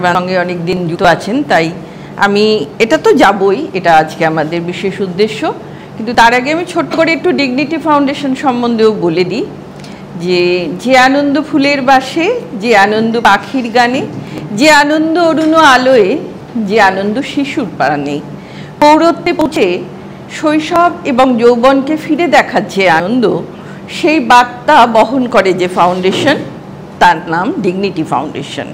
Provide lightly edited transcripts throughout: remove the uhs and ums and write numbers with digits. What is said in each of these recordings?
আমার সঙ্গে অনেক দিন যুক্ত আছেন, তাই আমি এটা তো যাবই, এটা আজকে আমাদের বিশেষ উদ্দেশ্য। কিন্তু তার আগে আমি ছোট্ট করে একটু ডিগনিটি ফাউন্ডেশন সম্বন্ধেও বলে দিই যে আনন্দ ফুলের বাসে, যে আনন্দ পাখির গানে, যে আনন্দ অরুণ আলোয়, যে আনন্দ শিশুর প্রাণে, পৌরত্বে পৌঁছে শৈশব এবং যৌবনকে ফিরে দেখার যে আনন্দ, সেই বার্তা বহন করে যে ফাউন্ডেশন, তার নাম ডিগনিটি ফাউন্ডেশন।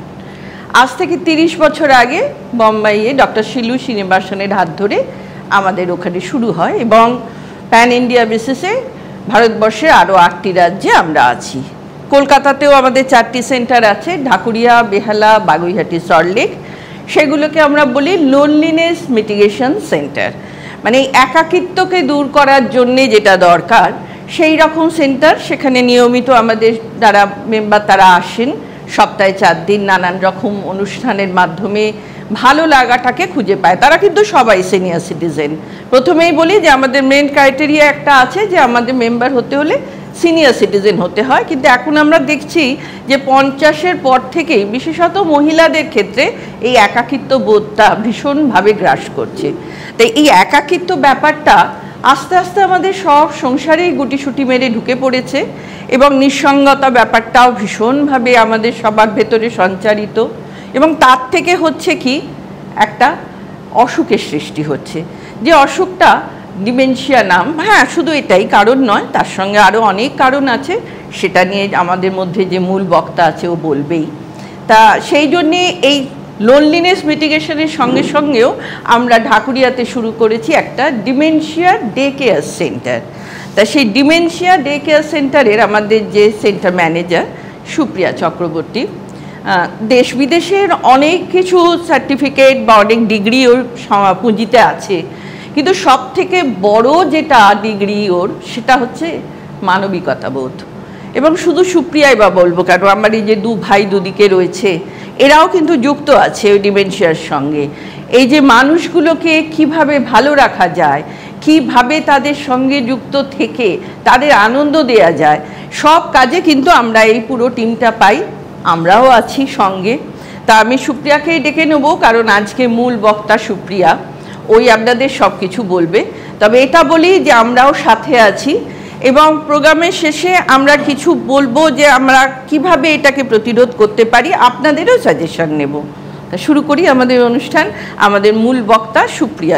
আজ থেকে 30 বছর আগে বোম্বাইয়ে ডক্টর শিলু শ্রীনিবাসনের হাত ধরে আমাদের ওখানে শুরু হয় এবং প্যান ইন্ডিয়া বেসিসে ভারতবর্ষে আরও 8টি রাজ্যে আমরা আছি। কলকাতাতেও আমাদের 4টি সেন্টার আছে, ঢাকুরিয়া, বেহালা, বাগুইহাটি, সল্টলেক। সেগুলোকে আমরা বলি লোনলিনেস মিটিগেশন সেন্টার, মানে একাকিত্বকে দূর করার জন্যে যেটা দরকার সেই রকম সেন্টার। সেখানে নিয়মিত আমাদের যারা মেম্বার তারা আসেন, সপ্তাহে 4 দিন নানান রকম অনুষ্ঠানের মাধ্যমে ভালো লাগাটাকে খুঁজে পায়। তারা কিন্তু সবাই সিনিয়র সিটিজেন। প্রথমেই বলি যে আমাদের মেন ক্রাইটেরিয়া একটা আছে যে আমাদের মেম্বার হতে হলে সিনিয়র সিটিজেন হতে হয়, কিন্তু এখন আমরা দেখছি যে 50-এর পর থেকেই বিশেষত মহিলাদের ক্ষেত্রে এই একাকিত্ব বোধটা ভীষণভাবে গ্রাস করছে। তাই এই একাকিত্ব ব্যাপারটা আস্তে আস্তে আমাদের সব সংসারেই গুটিসুটি মেরে ঢুকে পড়েছে এবং নিঃসঙ্গতা ব্যাপারটাও ভীষণভাবে আমাদের সবার ভেতরে সঞ্চারিত, এবং তার থেকে হচ্ছে কি একটা অসুখের সৃষ্টি হচ্ছে, যে অসুখটা ডিমেনশিয়া নাম। হ্যাঁ, শুধু এটাই কারণ নয়, তার সঙ্গে আরও অনেক কারণ আছে, সেটা নিয়ে আমাদের মধ্যে যে মূল বক্তা আছে ও বলবেই। তা সেই জন্যে এই লোনলিনেস মিটিগেশনের সঙ্গে সঙ্গেও আমরা ঢাকুরিয়াতে শুরু করেছি একটা ডিমেনশিয়া ডে কেয়ার সেন্টার। তা সেই ডিমেনশিয়া ডে কেয়ার সেন্টারের আমাদের যে সেন্টার ম্যানেজার সুপ্রিয়া চক্রবর্তী, দেশ বিদেশের অনেক কিছু সার্টিফিকেট বা অনেক ডিগ্রি ওর পুঁজিতে আছে, কিন্তু সব থেকে বড় যেটা ডিগ্রি ওর, সেটা হচ্ছে মানবিকতা বোধ। এবং শুধু সুপ্রিয়াই বা বলবো কেন, আমার এই যে 2 ভাই দুদিকে রয়েছে, এরাও কিন্তু যুক্ত আছে ওই ডিমেনশিয়ার সঙ্গে। এই যে মানুষগুলোকে কিভাবে ভালো রাখা যায়, কিভাবে তাদের সঙ্গে যুক্ত থেকে তাদের আনন্দ দেয়া যায়, সব কাজে কিন্তু আমরা এই পুরো টিমটা পাই, আমরাও আছি সঙ্গে। তা আমি সুপ্রিয়াকেই ডেকে নেব, কারণ আজকে মূল বক্তা সুপ্রিয়া, ওই আপনাদের সব কিছু বলবে। তবে এটা বলি যে আমরাও সাথে আছি এবং প্রোগ্রামের শেষে আমরা কিছু বলবো যে আমরা কিভাবে এটাকে প্রতিরোধ করতে পারি, আপনাদেরও সাজেশন নেব। তা শুরু করি আমাদের অনুষ্ঠান। আমাদের মূল বক্তা সুপ্রিয়া।